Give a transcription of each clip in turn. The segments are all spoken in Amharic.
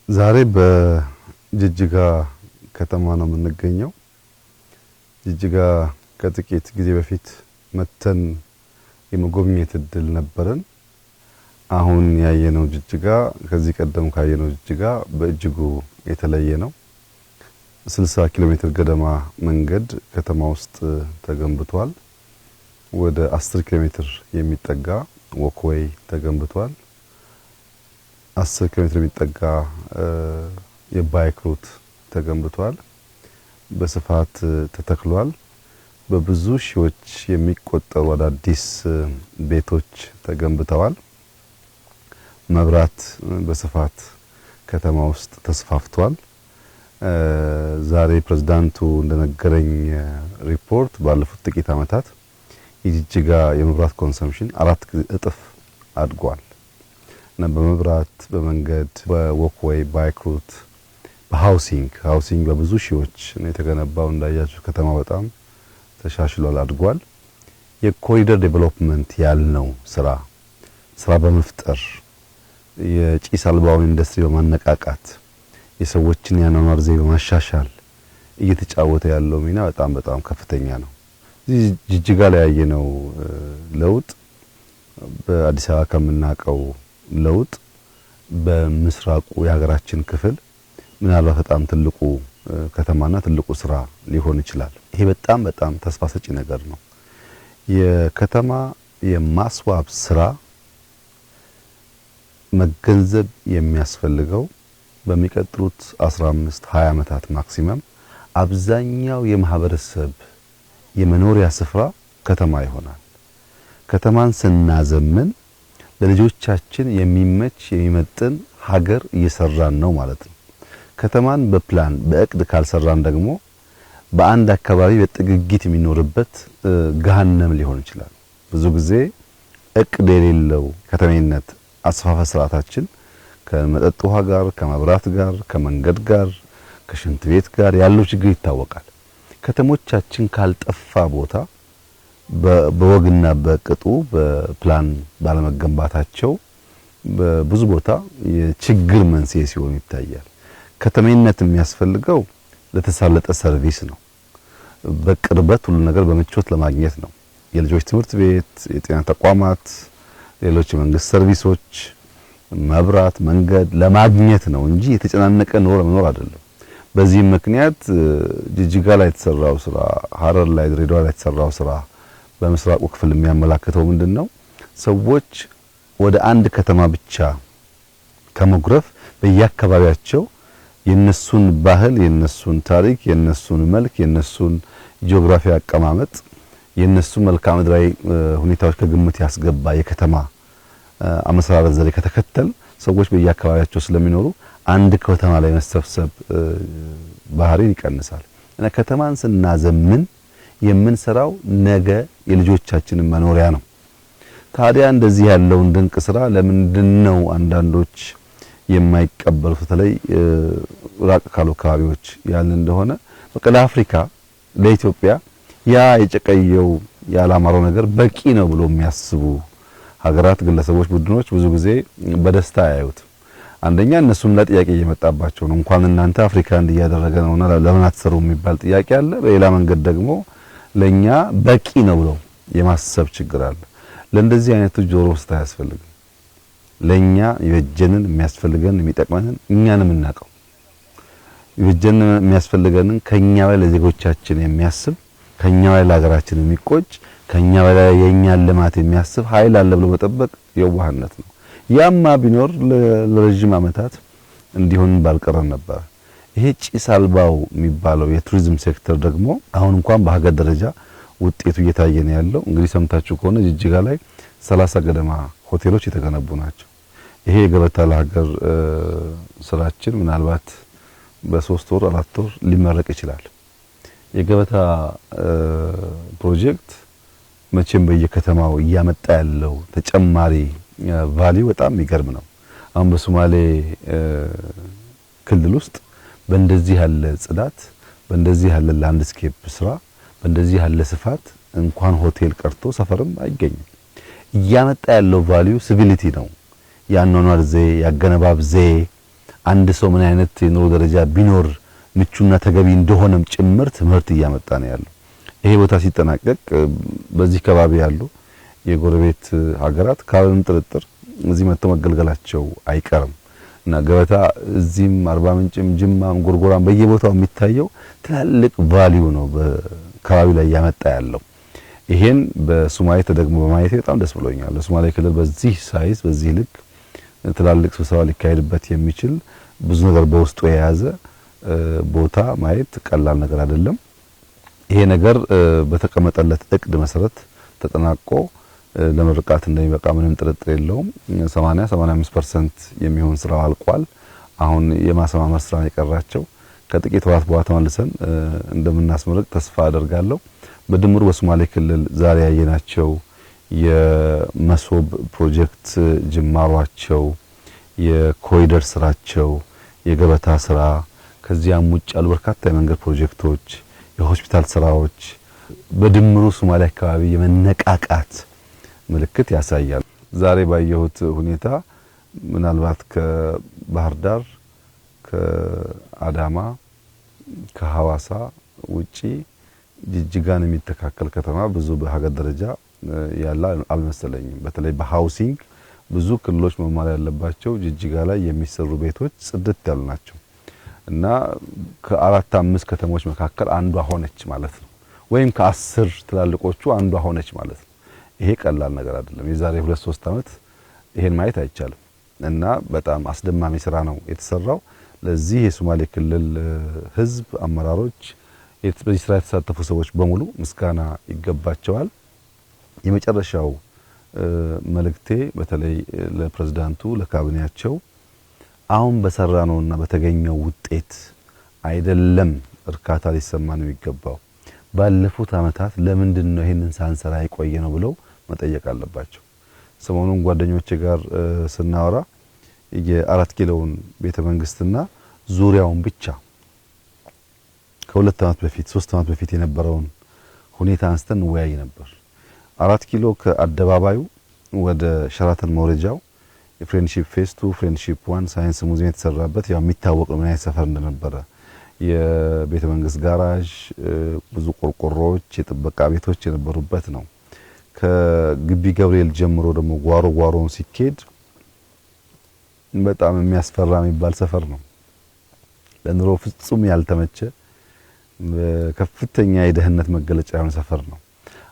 ዛሬ በጅጅጋ ከተማ ነው የምንገኘው። ጅጅጋ ከጥቂት ጊዜ በፊት መተን የመጎብኘት እድል ነበረን። አሁን ያየነው ጅጅጋ ከዚህ ቀደም ካየነው ጅጅጋ በእጅጉ የተለየ ነው። 60 ኪሎ ሜትር ገደማ መንገድ ከተማ ውስጥ ተገንብቷል። ወደ 10 ኪሎ ሜትር የሚጠጋ ወክዌይ ተገንብቷል። 10 ኪሎ ሜትር የሚጠጋ የባይክ ሩት ተገንብቷል። በስፋት ተተክሏል። በብዙ ሺዎች የሚቆጠሩ አዳዲስ ቤቶች ተገንብተዋል። መብራት በስፋት ከተማ ውስጥ ተስፋፍቷል። ዛሬ ፕሬዝዳንቱ እንደነገረኝ ሪፖርት ባለፉት ጥቂት ዓመታት የጅጅጋ የመብራት ኮንሰምፕሽን 4 እጥፍ አድጓል። እና በመብራት በመንገድ በወክዌይ ባይክ ሩት በሃውሲንግ በብዙ ሺዎች ነው የተገነባው። እንዳያችሁ ከተማ በጣም ተሻሽሏል፣ አድጓል። የኮሪደር ዴቨሎፕመንት ያልነው ስራ በመፍጠር የጭስ አልባውን ኢንዱስትሪ በማነቃቃት የሰዎችን ያኗኗር ዘይቤ በማሻሻል እየተጫወተ ያለው ሚና በጣም ከፍተኛ ነው። እዚህ ጅጅጋ ላይ ያየነው ለውጥ በአዲስ አበባ ከምናቀው ለውጥ በምስራቁ የሀገራችን ክፍል ምናልባት በጣም ትልቁ ከተማና ትልቁ ስራ ሊሆን ይችላል። ይሄ በጣም ተስፋ ሰጪ ነገር ነው። የከተማ የማስዋብ ስራ መገንዘብ የሚያስፈልገው በሚቀጥሉት 15-20 ዓመታት ማክሲመም አብዛኛው የማህበረሰብ የመኖሪያ ስፍራ ከተማ ይሆናል። ከተማን ስናዘምን ለልጆቻችን የሚመች የሚመጥን ሀገር እየሰራን ነው ማለት ነው። ከተማን በፕላን በእቅድ ካልሰራን ደግሞ በአንድ አካባቢ በጥግጊት የሚኖርበት ገሃነም ሊሆን ይችላል። ብዙ ጊዜ እቅድ የሌለው ከተሜነት አስፋፋ ስርዓታችን ከመጠጥ ውሃ ጋር፣ ከመብራት ጋር፣ ከመንገድ ጋር፣ ከሽንት ቤት ጋር ያለው ችግር ይታወቃል። ከተሞቻችን ካልጠፋ ቦታ በወግና በቅጡ በፕላን ባለመገንባታቸው በብዙ ቦታ የችግር መንስኤ ሲሆን ይታያል። ከተሜነት የሚያስፈልገው ለተሳለጠ ሰርቪስ ነው። በቅርበት ሁሉ ነገር በምቾት ለማግኘት ነው። የልጆች ትምህርት ቤት፣ የጤና ተቋማት፣ ሌሎች መንግስት ሰርቪሶች፣ መብራት፣ መንገድ ለማግኘት ነው እንጂ የተጨናነቀ ኑሮ ለመኖር አይደለም። በዚህ ምክንያት ጅጅጋ ላይ የተሰራው ስራ፣ ሐረር ላይ፣ ድሬዳዋ ላይ የተሰራው ስራ በምስራቁ ክፍል የሚያመላክተው ምንድነው? ሰዎች ወደ አንድ ከተማ ብቻ ከመጉረፍ በየአካባቢያቸው የነሱን ባህል፣ የነሱን ታሪክ፣ የነሱን መልክ፣ የነሱን ጂኦግራፊ አቀማመጥ፣ የነሱን መልክዓ ምድራዊ ሁኔታዎች ከግምት ያስገባ የከተማ አመሰራረት ዘዴ ከተከተል ሰዎች በየአካባቢያቸው ስለሚኖሩ አንድ ከተማ ላይ መሰብሰብ ባህሪን ይቀንሳል። እና ከተማን ስናዘምን የምንሰራው ነገ የልጆቻችንን መኖሪያ ነው። ታዲያ እንደዚህ ያለውን ድንቅ ስራ ለምንድነው አንዳንዶች የማይቀበሉት? በተለይ ራቅ ካሉ አካባቢዎች ያለ እንደሆነ በቃ ለአፍሪካ ለኢትዮጵያ ያ የጨቀየው ያላማረው ነገር በቂ ነው ብሎ የሚያስቡ ሀገራት፣ ግለሰቦች፣ ቡድኖች ብዙ ጊዜ በደስታ ያዩት። አንደኛ እነሱም ለጥያቄ እየመጣባቸው ነው። እንኳን እናንተ አፍሪካ እንዲያደረገ ነውና ለምን አትሰሩ የሚባል ጥያቄ አለ። በሌላ መንገድ ደግሞ ለኛ በቂ ነው ብለው የማሰብ ችግር አለ። ለእንደዚህ አይነቱ ጆሮ ውስጥ አያስፈልግም። ለኛ ይበጀንን የሚያስፈልገን የሚጠቅመንን እኛን የምናውቀው ይበጀንን የሚያስፈልገንን ከኛ በላይ ለዜጎቻችን የሚያስብ ከኛ በላይ ለሀገራችን የሚቆጭ ከኛ በላይ የኛን ልማት የሚያስብ ኃይል አለ ብሎ መጠበቅ የዋህነት ነው። ያማ ቢኖር ለረጅም ዓመታት እንዲሆን ባልቀረን ነበር። ይሄ ጭስ አልባው የሚባለው የቱሪዝም ሴክተር ደግሞ አሁን እንኳን በሀገር ደረጃ ውጤቱ እየታየ ነው ያለው። እንግዲህ ሰምታችሁ ከሆነ ጅጅጋ ላይ 30 ገደማ ሆቴሎች የተገነቡ ናቸው። ይሄ የገበታ ለሀገር ስራችን ምናልባት በ3 ወር 4 ወር ሊመረቅ ይችላል። የገበታ ፕሮጀክት መቼም በየከተማው እያመጣ ያለው ተጨማሪ ቫልዩ በጣም የሚገርም ነው። አሁን በሶማሌ ክልል ውስጥ በእንደዚህ ያለ ጽዳት፣ በእንደዚህ ያለ ላንድስኬፕ ስራ፣ በእንደዚህ ያለ ስፋት እንኳን ሆቴል ቀርቶ ሰፈርም አይገኝም። እያመጣ ያለው ቫልዩ ሲቪሊቲ ነው። ያኗኗር ዘዬ፣ ያገነባብ ዘዬ አንድ ሰው ምን አይነት የኑሮ ደረጃ ቢኖር ምቹና ተገቢ እንደሆነም ጭምር ትምህርት እያመጣ ነው ያለው። ይሄ ቦታ ሲጠናቀቅ በዚህ ከባቢ ያሉ የጎረቤት ሀገራት ካለም ጥርጥር እዚህ መጥተው መገልገላቸው አይቀርም እና ገበታ እዚህም አርባ ምንጭም ጅማም ጎርጎራም በየቦታው የሚታየው ትላልቅ ቫልዩ ነው በካባቢው ላይ ያመጣ ያለው። ይሄን በሶማሌ ተደግሞ በማየት በጣም ደስ ብሎኛል። በሶማሌ ክልል በዚህ ሳይዝ በዚህ ልክ ትላልቅ ስብሰባ ሊካሄድበት የሚችል ብዙ ነገር በውስጡ የያዘ ቦታ ማየት ቀላል ነገር አይደለም። ይሄ ነገር በተቀመጠለት እቅድ መሰረት ተጠናቆ ለምርቃት እንደሚበቃ ምንም ጥርጥር የለውም። 80-85% የሚሆን ስራው አልቋል። አሁን የማሰማመር ስራ የቀራቸው ከጥቂት ወራት በኋላ ተመልሰን እንደምናስመርቅ ተስፋ አደርጋለሁ። በድምሩ በሶማሌ ክልል ዛሬ ያየናቸው የመሶብ ፕሮጀክት ጅማሯቸው፣ የኮሪደር ስራቸው፣ የገበታ ስራ ከዚያም ውጭ ያሉ በርካታ የመንገድ ፕሮጀክቶች፣ የሆስፒታል ስራዎች በድምሩ ሶማሌ አካባቢ የመነቃቃት ምልክት ያሳያል። ዛሬ ባየሁት ሁኔታ ምናልባት ከባህር ዳር፣ ከአዳማ፣ ከሐዋሳ ውጪ ጅጅጋን የሚተካከል ከተማ ብዙ በሀገር ደረጃ ያለ አልመሰለኝም። በተለይ በሃውሲንግ ብዙ ክልሎች መማር ያለባቸው ጅጅጋ ላይ የሚሰሩ ቤቶች ጽድት ያሉ ናቸው እና ከአራት አምስት ከተሞች መካከል አንዷ ሆነች ማለት ነው፣ ወይም ከ10 ትላልቆቹ አንዷ ሆነች ማለት ነው። ይሄ ቀላል ነገር አይደለም። የዛሬ 2-3 አመት ይሄን ማየት አይቻልም እና በጣም አስደማሚ ስራ ነው የተሰራው። ለዚህ የሶማሌ ክልል ህዝብ አመራሮች፣ በዚህ ስራ የተሳተፉ ሰዎች በሙሉ ምስጋና ይገባቸዋል። የመጨረሻው መልእክቴ በተለይ ለፕሬዝዳንቱ ለካቢኔያቸው አሁን በሰራነውና በተገኘው ውጤት አይደለም እርካታ ሊሰማን የሚገባው፣ ባለፉት አመታት ለምንድን ነው ይሄንን ሳንሰራ የቆየ ነው ብለው መጠየቅ አለባቸው። ሰሞኑን ጓደኞቼ ጋር ስናወራ የአራት ኪሎውን ቤተ መንግስትና ዙሪያውን ብቻ ከሁለት አመት በፊት 3 አመት በፊት የነበረውን ሁኔታ አንስተን ወያይ ነበር። አራት ኪሎ ከአደባባዩ ወደ ሸራተን መውረጃው የፍሬንድሺፕ ፌስ 2 ፍሬንድሺፕ 1 ሳይንስ ሙዚየም የተሰራበት ያው የሚታወቅ ነው ምን አይነት ሰፈር እንደነበረ። የቤተ መንግስት ጋራዥ፣ ብዙ ቆርቆሮዎች፣ የጥበቃ ቤቶች የነበሩበት ነው። ከግቢ ገብርኤል ጀምሮ ደግሞ ጓሮውን ሲኬድ በጣም የሚያስፈራ የሚባል ሰፈር ነው። ለኑሮ ፍጹም ያልተመቸ ከፍተኛ የደህንነት መገለጫ የሆነ ሰፈር ነው።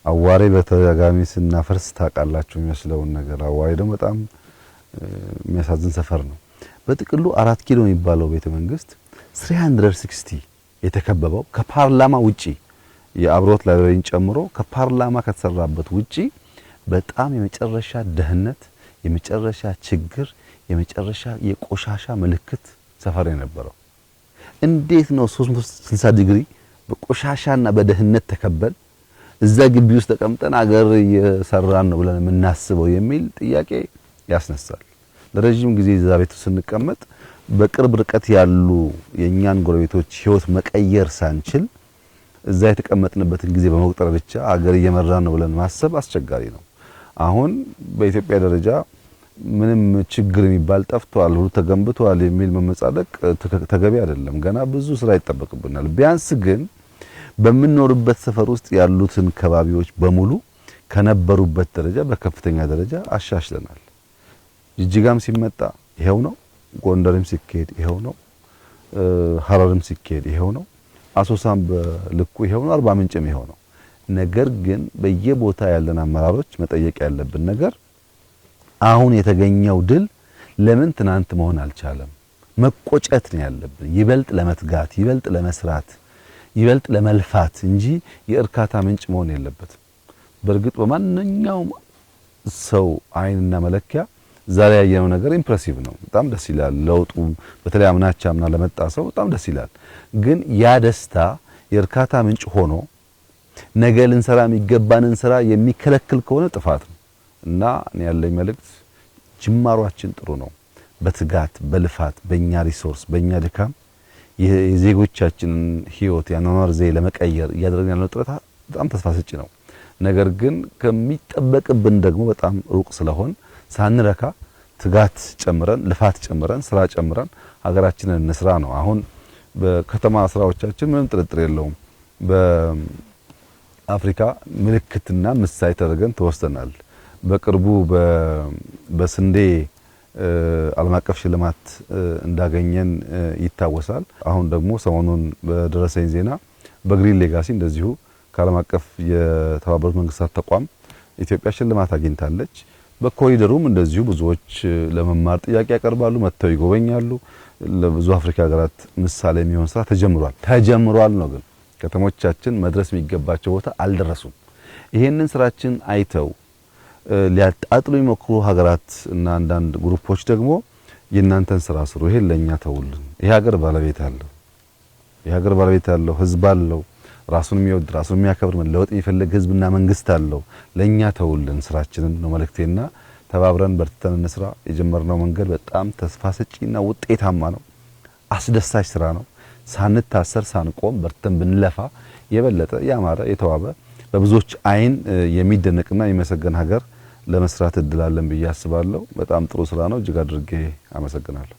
አዋሬ በተጋጋሚ ስናፈርስ ታውቃላችሁ የሚመስለውን ነገር። አዋሬ ደግሞ በጣም የሚያሳዝን ሰፈር ነው። በጥቅሉ አራት ኪሎ የሚባለው ቤተ መንግስት 360 የተከበበው ከፓርላማ ውጪ የአብሮት ላይብረሪን ጨምሮ ከፓርላማ ከተሰራበት ውጪ በጣም የመጨረሻ ደህንነት፣ የመጨረሻ ችግር፣ የመጨረሻ የቆሻሻ ምልክት ሰፈር የነበረው። እንዴት ነው 360 ዲግሪ በቆሻሻና በደህንነት ተከበል እዛ ግቢ ውስጥ ተቀምጠን አገር እየሰራን ነው ብለን የምናስበው የሚል ጥያቄ ያስነሳል። ለረጅም ጊዜ እዛ ቤት ስንቀመጥ በቅርብ ርቀት ያሉ የኛን ጎረቤቶች ህይወት መቀየር ሳንችል እዛ የተቀመጥንበትን ጊዜ በመቁጠር ብቻ አገር እየመራን ነው ብለን ማሰብ አስቸጋሪ ነው። አሁን በኢትዮጵያ ደረጃ ምንም ችግር የሚባል ጠፍቷል፣ ሁሉ ተገንብቷል የሚል መመጻደቅ ተገቢ አይደለም። ገና ብዙ ስራ ይጠበቅብናል። ቢያንስ ግን በምንኖርበት ሰፈር ውስጥ ያሉትን ከባቢዎች በሙሉ ከነበሩበት ደረጃ በከፍተኛ ደረጃ አሻሽለናል። ጅጅጋም ሲመጣ ይሄው ነው፣ ጎንደርም ሲኬድ ይሄው ነው፣ ሐረርም ሲኬድ ይሄው ነው፣ አሶሳም በልኩ ይሄው ነው፣ አርባ ምንጭም ይሄው ነው። ነገር ግን በየቦታ ያለን አመራሮች መጠየቅ ያለብን ነገር አሁን የተገኘው ድል ለምን ትናንት መሆን አልቻለም? መቆጨት ነው ያለብን። ይበልጥ ለመትጋት፣ ይበልጥ ለመስራት፣ ይበልጥ ለመልፋት እንጂ የእርካታ ምንጭ መሆን የለበትም። በእርግጥ በማንኛውም ሰው አይንና መለኪያ ዛሬ ያየነው ነገር ኢምፕሬሲቭ ነው። በጣም ደስ ይላል። ለውጡ በተለይ አምና ለመጣ ሰው በጣም ደስ ይላል። ግን ያ ደስታ የእርካታ ምንጭ ሆኖ ነገ ልንሰራ የሚገባንን ስራ የሚከለክል ከሆነ ጥፋት ነው እና እኔ ያለኝ መልእክት ጅማሯችን ጥሩ ነው። በትጋት በልፋት በእኛ ሪሶርስ በእኛ ድካም የዜጎቻችንን ህይወት ያኗኗር ዘዬ ለመቀየር እያደረግን ያለው ጥረት በጣም ተስፋ ሰጪ ነው። ነገር ግን ከሚጠበቅብን ደግሞ በጣም ሩቅ ስለሆን ሳንረካ ትጋት ጨምረን ልፋት ጨምረን ስራ ጨምረን ሀገራችንን እንስራ ነው። አሁን በከተማ ስራዎቻችን ምንም ጥርጥር የለውም በአፍሪካ ምልክትና ምሳሌ ተደርገን ተወስተናል። በቅርቡ በስንዴ ዓለም አቀፍ ሽልማት እንዳገኘን ይታወሳል። አሁን ደግሞ ሰሞኑን በደረሰኝ ዜና በግሪን ሌጋሲ እንደዚሁ ከዓለም አቀፍ የተባበሩት መንግስታት ተቋም ኢትዮጵያ ሽልማት አግኝታለች። በኮሪደሩም እንደዚሁ ብዙዎች ለመማር ጥያቄ ያቀርባሉ፣ መጥተው ይጎበኛሉ። ለብዙ አፍሪካ ሀገራት ምሳሌ የሚሆን ስራ ተጀምሯል ነው። ግን ከተሞቻችን መድረስ የሚገባቸው ቦታ አልደረሱም። ይሄንን ስራችን አይተው ሊያጣጥሉ የሚሞክሩ ሀገራት እና አንዳንድ ግሩፖች ደግሞ የእናንተን ስራ ስሩ፣ ይሄን ለኛ ተውልን። ይሄ ሀገር ባለቤት አለው፣ ህዝብ አለው፣ ራሱን የሚወድ ራሱን የሚያከብር መለወጥ የሚፈልግ ህዝብና መንግስት አለው። ለኛ ተውልን ስራችንን ነው መልእክቴና ተባብረን በርትተን እንስራ። የጀመርነው መንገድ በጣም ተስፋ ሰጪና ውጤታማ ነው። አስደሳች ስራ ነው። ሳንታሰር ሳንቆም በርትተን ብንለፋ የበለጠ ያማረ የተዋበ በብዙዎች አይን የሚደነቅና የሚመሰገን ሀገር ለመስራት እድል አለን ብዬ አስባለሁ። በጣም ጥሩ ስራ ነው። እጅግ አድርጌ አመሰግናለሁ።